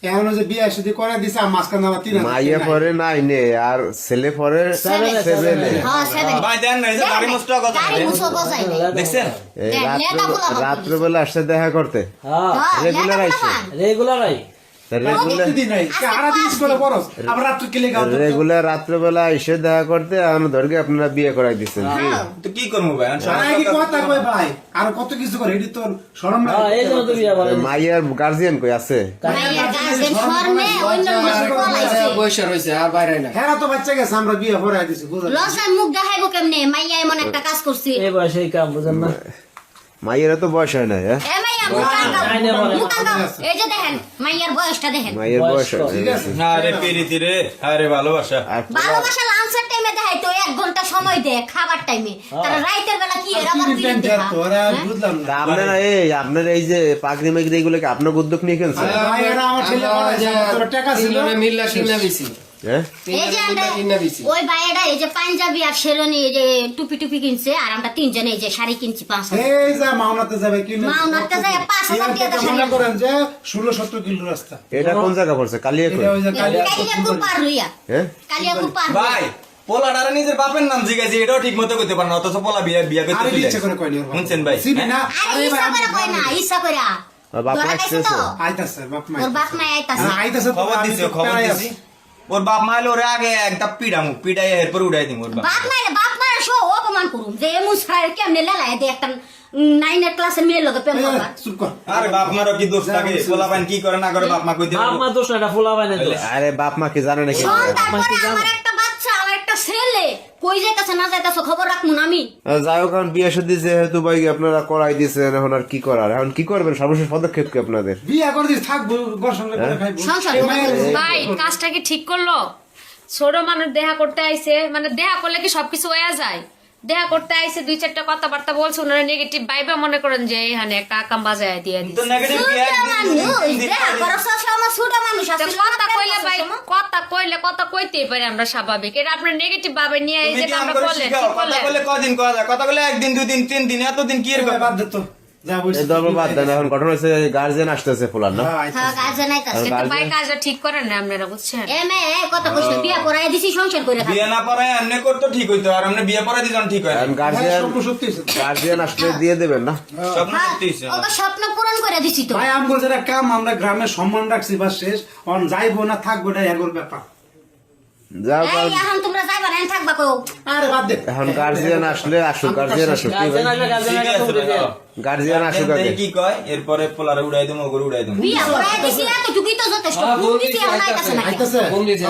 এখন যে বিয়ে শাদী করে দিছে আর মাঝখানে আবার 3,000 মাইয়া পরে 9 আর ছেলে পরে 7 হ্যাঁ 7 ভাই দেন না এই যে গাড়ি মুষ্ট কথা গাড়ি মুছো বসাই নাই দেখছেন রাত্রেবেলা আসছে দেখা করতে হ্যাঁ রেগুলার আইছে রেগুলার প্রতিদিন নাই সারা দিন স্কুলে পড়স আবার রাত্রে কেলে গাও রেগুলার রাত্রেবেলা এসে দেখা করতে এখন ধরকে আপনারা বিয়ে করাই দিচ্ছেন তো কি করবো ভাই কি কথা কই ভাই আর কত কিছু করে এডি তোর শরম না এই জন্য তো বিয়া করে মাইয়ার গার্জিয়ান কই আছে মাইয়ার গার্জেন শর্মে অন্য কিছু বলাইছে বৈশা রয়েছে আর বাইরে না হেরা তো বাচ্চা গেছে আমরা বিয়ে পড়াই দিছি বুঝা লসাই মুখ দেখাইবো কেমনে মাইয়া এমন একটা কাজ করছে এই বয়সে এই কাম বুঝেন না মাইয়ের তো বয়স হয় না এ মাইয়া মুকাঙ্গাও এই যে দেখেন মাইয়ার বয়সটা দেখেন মাইয়ের বয়স হয় ঠিক আছে আরে প্রীতি রে আরে ভালোবাসা ভালোবাসা লাঞ্চের টাইমে দেখাই তো 1 ঘন্টা সময় দে খাবার টাইমে তারা রাতের বেলা কি এর আবার কি দেখা তোরা বুঝলাম না আপনার এই যে পাগড়ি মাগড়ি এগুলোকে আপনার উদ্যোগ নিয়ে খেলছে ভাই এরা আমার ছেলে পড়াইছে তোর টাকা ছিল মিল্লা কিনা দিছি হ্যাঁ এই যে আমরা ওই ভাইয়াটা এই যে পাঞ্জাবি আর শেরওয়ানি এই যে টুপি টুপি কিনছে আর আমরা তিনজনে এই যে শাড়ি কিনছি 5,000 এই যে মাওনাতে যাবে কি মাওনাতে যায় 5,000 টাকা মনে করেন যে 16-17 কিলো রাস্তা এটা কোন জায়গা পড়ছে কালিয়াকৈর এটা ওই যে কালিয়া কালিয়াকুর পার হইয়া হ্যাঁ কালিয়াকুর পার ভাই পোলাডারে নিজের বাপের নাম জিজ্ঞাসি এটাও ঠিক মতো করতে পারে না অথচ পোলা বিয়া করতে আরে চলে ইচ্ছা করে কইনি শুনছেন ভাই সিবি না আরে ইচ্ছা করে কই না ইচ্ছা করে বাপ তোরা আসতেছে। দেখছো তো আইতাছে বাপ মা ওর বাপ মা আইতাছে আইতাছে খবর দিছি ওর বাপ মা এলে ওরে আগে একটা পিড়াই এরপর উড়াই দিম ওর বাপ বাপ মা সো অপমান করুম যে এমন ছাড় কেমনে লেলায় দে একটা 9 ক্লাসের মেয়ের লগে প্রেম করবা চুপ কর আরে বাপ মারও কি দোষ থাকে পোলা পান কি করে না করে বাপ মা কই দিবে বাপ মা দোষ না এটা ফুলা বাইনে দোষ আরে বাপ মা কি জানে নাকি তারপরে আমার একটা বাচ্চা আমার একটা ছেলে কই যাইতাছে না যাইতাছে খবর রাখমু না আমি যাই হোক এখন বিয়ে শাদী যেহেতু ভাই আপনারা করাই দিয়েছেন এখন আর কি করার এখন কি করবেন সর্বশেষ পদক্ষেপ কি আপনাদের বিয়া করে দিস থাকবো ঘর সংসার করে খাইবো সংসার ভাই কাজটা কি ঠিক করলো ছোট মানুষ দেখা করতে আইছে মানে দেখা করলে কি সবকিছু হয়ে যায় দেখা করতে আইছে 2-4টা কথাবার্তা বলছে ওনারা নেগেটিভ ভাইবা মনে করেন যে এখানে একটা আকাম বাজায় দিয়ে তো দিচ্ছে নেগেটিভ কথা কইলে ভাই কথা কইতেই পারে আমরা স্বাভাবিক এটা আপনার নেগেটিভ ভাবে নিয়ে এই যে আমরা বললেন কথা বলে কদিন কওয়া যায় কথা বলে একদিন 2 দিন 3 দিন এতদিন কি এর বাদ দে তো যা বলছিস বাদ দেন এখন ঘটনা হচ্ছে গার্জিয়ান আসতেছে ফুলার না হ্যাঁ গার্জেন আইতাছে কিন্তু ভাই কাজটা ঠিক করেন না আপনারা বুঝছেন এমে কথা কইছ বিয়া করাই দিছি সংসার করে বিয়ে না পড়ায় এমনি করতে ঠিক হইতো আর এমনি বিয়ে পড়াই দিজন ঠিক হয় না। গার্জিয়ান আসলে দিয়ে দেবেন না স্বপ্ন সত্যি হইছে ওকে স্বপ্ন পূরণ করে দিছি তো ভাই আমগো যেটা কাম আমরা গ্রামে সম্মান রাখছি বা শেষ অন যাইবো না থাকবো এটা এগোর ব্যাপার যাও এই এখন তোমরা যাইবা না থাকবা কও আরে বাদ দে এখন গার্জিয়ান আসলে আসুক গার্জিয়ান আসুক কি ভাই ঠিক আছে ভাই, হ্যাঁ। গার্জিয়ান আসুক দেখি আগে কি কয় এরপরে পোলারে উড়াই দেবো ওগরে উড়াই দেবো বিয়া করাই দিছি না তো টুকি তো যথেষ্ট কোন দিছি এখন আইতাছে না আইতাছে কোন দিছে